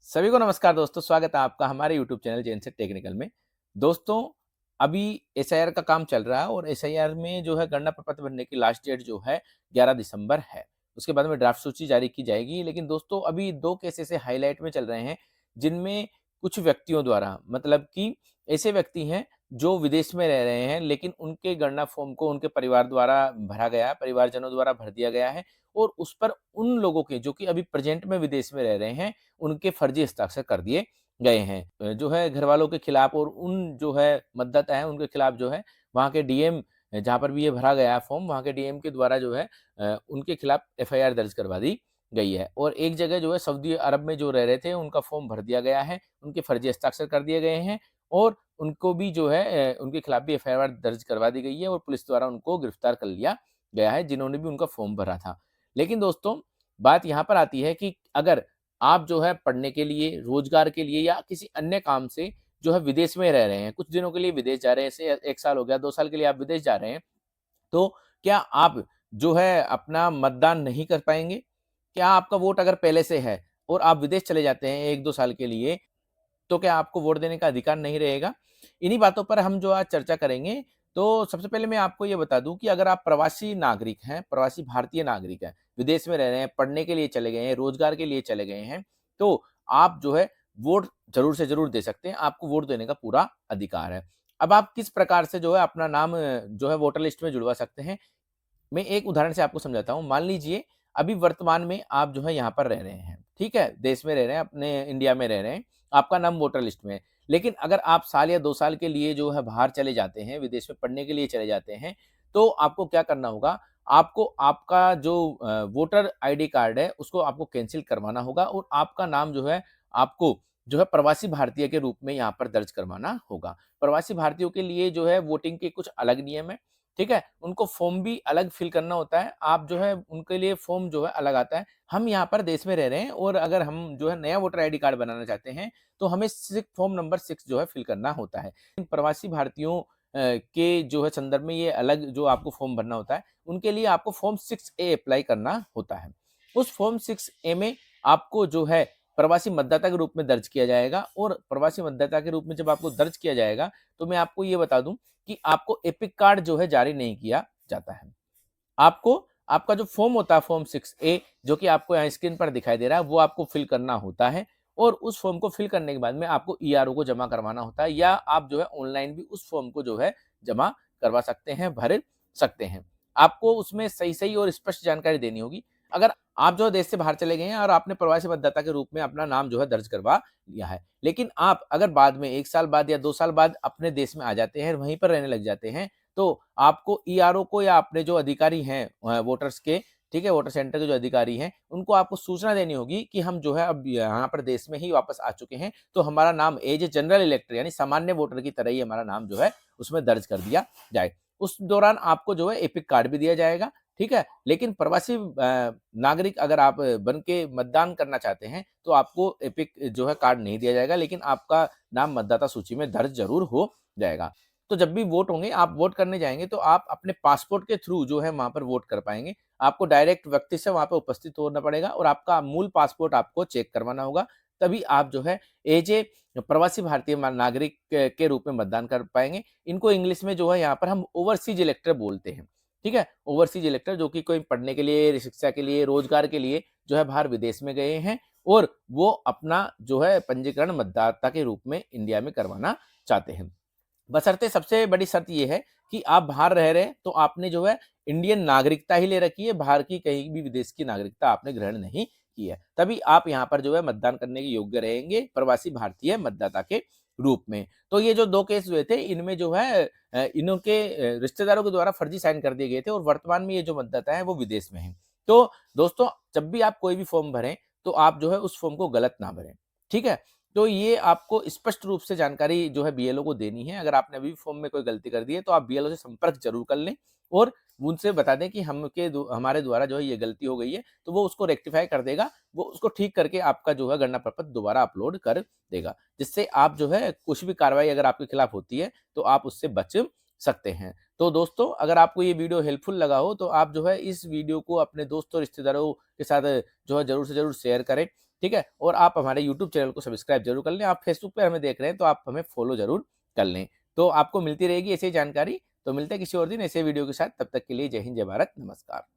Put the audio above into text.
सभी को नमस्कार दोस्तों, स्वागत है आपका हमारे YouTube चैनल जेनसेट टेक्निकल में। दोस्तों, अभी एसआईआर का काम चल रहा है और एसआईआर में जो है गणना प्रपत्र भरने की लास्ट डेट जो है 11 दिसंबर है। उसके बाद में ड्राफ्ट सूची जारी की जाएगी। लेकिन दोस्तों, अभी 2 केस ऐसे हाईलाइट में चल रहे हैं, जिनमें कुछ व्यक्तियों द्वारा मतलब कि ऐसे व्यक्ति हैं जो विदेश में रह रहे हैं, लेकिन उनके गणना फॉर्म को उनके परिवार द्वारा भरा गया है, परिवारजनों द्वारा भर दिया गया है और उस पर उन लोगों के जो कि अभी प्रेज़ेंट में विदेश में रह रहे हैं, उनके फर्जी हस्ताक्षर कर दिए गए हैं। जो है घरवालों के खिलाफ और उन जो है मतदाता हैं उनके खिलाफ जो है वहाँ के डीएम जहाँ पर भी ये भरा गया है फॉर्म, वहाँ के डीएम के द्वारा जो है उनके खिलाफ एफआईआर दर्ज करवा दी गई है। और एक जगह जो है सऊदी अरब में जो रह रहे थे उनका फॉर्म भर दिया गया है, उनके फर्जी हस्ताक्षर कर दिए गए हैं और उनको भी जो है उनके खिलाफ भी एफआईआर दर्ज करवा दी गई है और पुलिस द्वारा उनको गिरफ्तार कर लिया गया है, जिन्होंने भी उनका फॉर्म भरा था। लेकिन दोस्तों, बात यहाँ पर आती है कि अगर आप जो है पढ़ने के लिए, रोज़गार के लिए या किसी अन्य काम से जो है विदेश में रह रहे हैं, कुछ दिनों के लिए विदेश जा रहे हैं, जैसे 1 साल हो गया, 2 साल के लिए आप विदेश जा रहे हैं, तो क्या आप जो है अपना मतदान नहीं कर पाएँगे? क्या आपका वोट अगर पहले से है और आप विदेश चले जाते हैं 1-2 साल के लिए, तो क्या आपको वोट देने का अधिकार नहीं रहेगा? इन्हीं बातों पर हम जो आज चर्चा करेंगे। तो सबसे पहले मैं आपको ये बता दूँ कि अगर आप प्रवासी नागरिक हैं, प्रवासी भारतीय नागरिक हैं, विदेश में रह रहे हैं, पढ़ने के लिए चले गए हैं, रोज़गार के लिए चले गए हैं, तो आप जो है वोट ज़रूर से ज़रूर दे सकते हैं, आपको वोट देने का पूरा अधिकार है। अब आप किस प्रकार से जो है अपना नाम जो है वोटर लिस्ट में जुड़वा सकते हैं, मैं एक उदाहरण से आपको समझाता हूँ। मान लीजिए अभी वर्तमान में आप जो है यहाँ पर रह रहे हैं, ठीक है? देश में रह रहे हैं, अपने इंडिया में रह रहे हैं, आपका नाम वोटर लिस्ट में है। लेकिन अगर आप साल या 2 साल के लिए जो है बाहर चले जाते हैं, विदेश में पढ़ने के लिए चले जाते हैं, तो आपको क्या करना होगा? आपको आपका जो वोटर आईडी कार्ड है, उसको आपको कैंसल करवाना होगा और आपका नाम जो है, आपको जो है प्रवासी भारतीय के रूप में यहाँ पर दर्ज करवाना होगा। प्रवासी भारतीयों के लिए जो है वोटिंग के कुछ अलग नियम हैं। ठीक है? उनको फॉर्म भी अलग फिल करना होता है। आप जो है उनके लिए फॉर्म जो है अलग आता है। हम यहाँ पर देश में रह रहे हैं और अगर हम जो है नया वोटर आईडी कार्ड बनाना चाहते हैं, तो हमें सिर्फ़ फॉर्म नंबर 6 जो है फिल करना होता है। इन प्रवासी भारतीयों के जो है संदर्भ में ये अलग जो आपको फॉर्म भरना होता है, उनके लिए आपको फॉर्म 6A अप्लाई करना होता है। उस फॉर्म 6A में आपको जो है प्रवासी मतदाता के रूप में दर्ज किया जाएगा और प्रवासी मतदाता के रूप में जब आपको दर्ज किया जाएगा, तो मैं आपको ये बता दूँ कि आपको एपिक कार्ड जो है जारी नहीं किया जाता है। आपको आपका जो फॉर्म होता है फॉर्म 6A जो कि आपको यहाँ स्क्रीन पर दिखाई दे रहा है, वो आपको फिल करना होता है और उस फॉर्म को फिल करने के बाद में आपको ईआरओ को जमा करवाना होता है या आप जो है ऑनलाइन भी उस फॉर्म को जो है जमा करवा सकते हैं, भर सकते हैं। आपको उसमें सही-सही और स्पष्ट जानकारी देनी होगी। अगर आप जो है देश से बाहर चले गए हैं और आपने प्रवासी मतदाता के रूप में अपना नाम जो है दर्ज करवा लिया है, लेकिन आप अगर बाद में 1 साल बाद या 2 साल बाद अपने देश में आ जाते हैं, वहीं पर रहने लग जाते हैं, तो आपको ईआरओ को या अपने जो अधिकारी हैं वोटर्स के, ठीक है? वोटर सेंटर के जो अधिकारी हैं, उनको आपको सूचना देनी होगी कि हम जो है अब यहाँ पर देश में ही वापस आ चुके हैं, तो हमारा नाम एज़ ए जनरल इलेक्टर यानी सामान्य वोटर की तरह ही हमारा नाम जो है उसमें दर्ज कर दिया जाए। उस दौरान आपको जो है एपिक कार्ड भी दिया जाएगा, ठीक है? लेकिन प्रवासी नागरिक अगर आप बन के मतदान करना चाहते हैं, तो आपको एपिक जो है कार्ड नहीं दिया जाएगा, लेकिन आपका नाम मतदाता सूची में दर्ज ज़रूर हो जाएगा। तो जब भी वोट होंगे, आप वोट करने जाएँगे तो आप अपने पासपोर्ट के थ्रू जो है वहाँ पर वोट कर पाएँगे। आपको डायरेक्ट व्यक्ति से वहाँ पे उपस्थित होना पड़ेगा और आपका मूल पासपोर्ट आपको चेक करवाना होगा, तभी आप जो है एज़ ए प्रवासी भारतीय नागरिक के रूप में मतदान कर पाएँगे। इनको इंग्लिश में जो है यहाँ पर हम ओवरसीज़ इलेक्टर बोलते हैं, ठीक है? ओवरसीज़ इलेक्टर जो कि कोई पढ़ने के लिए, शिक्षा के लिए, रोज़गार के लिए जो है बाहर विदेश में गए हैं और वो अपना जो है पंजीकरण मतदाता के रूप में इंडिया में करवाना चाहते हैं। बशर्ते सबसे बड़ी शर्त ये है कि आप बाहर रह रहे हैं, तो आपने जो है इंडियन नागरिकता ही ले रखी है, बाहर की कहीं भी विदेश की नागरिकता आपने ग्रहण नहीं की है। तभी आप यहाँ पर जो है मतदान करने के योग्य रहेंगे, प्रवासी भारतीय मतदाता के रूप में। तो ये जो 2 केस हुए थे, इनमें जो है इनके रिश्तेदारों के द्वारा फर्जी साइन कर दिए गए थे और वर्तमान में ये जो मतदाता हैं, वो विदेश में हैं। तो दोस्तों, जब भी आप कोई भी फॉर्म भरें, तो आप जो है उस फॉर्म को गलत ना भरें, ठीक है? तो ये आपको स्पष्ट रूप से जानकारी जो है बीएलओ को देनी है। अगर आपने अभी भी फॉर्म में कोई गलती कर दी है, तो आप बीएलओ से संपर्क ज़रूर कर लें और उनसे बता दें कि हमारे द्वारा जो है ये गलती हो गई है, तो वो उसको रेक्टिफ़ाई कर देगा। वो उसको ठीक करके आपका जो है गणना प्रपत्र दोबारा अपलोड कर देगा, जिससे आप जो है कुछ भी कार्रवाई अगर आपके खिलाफ होती है, तो आप उससे बच सकते हैं। तो दोस्तों, अगर आपको ये वीडियो हेल्पफुल लगा हो, तो आप जो है इस वीडियो को अपने दोस्तों, रिश्तेदारों के साथ जो है ज़रूर से ज़रूर शेयर करें। ठीक है? और आप हमारे यूट्यूब चैनल को सब्सक्राइब ज़रूर कर लें। आप फेसबुक पे हमें देख रहे हैं तो आप हमें फॉलो ज़रूर कर लें। तो आपको मिलती रहेगी ऐसी ही जानकारी। तो मिलते हैं किसी और दिन ऐसे वीडियो के साथ। तब तक के लिए जय हिंद, जय भारत, नमस्कार।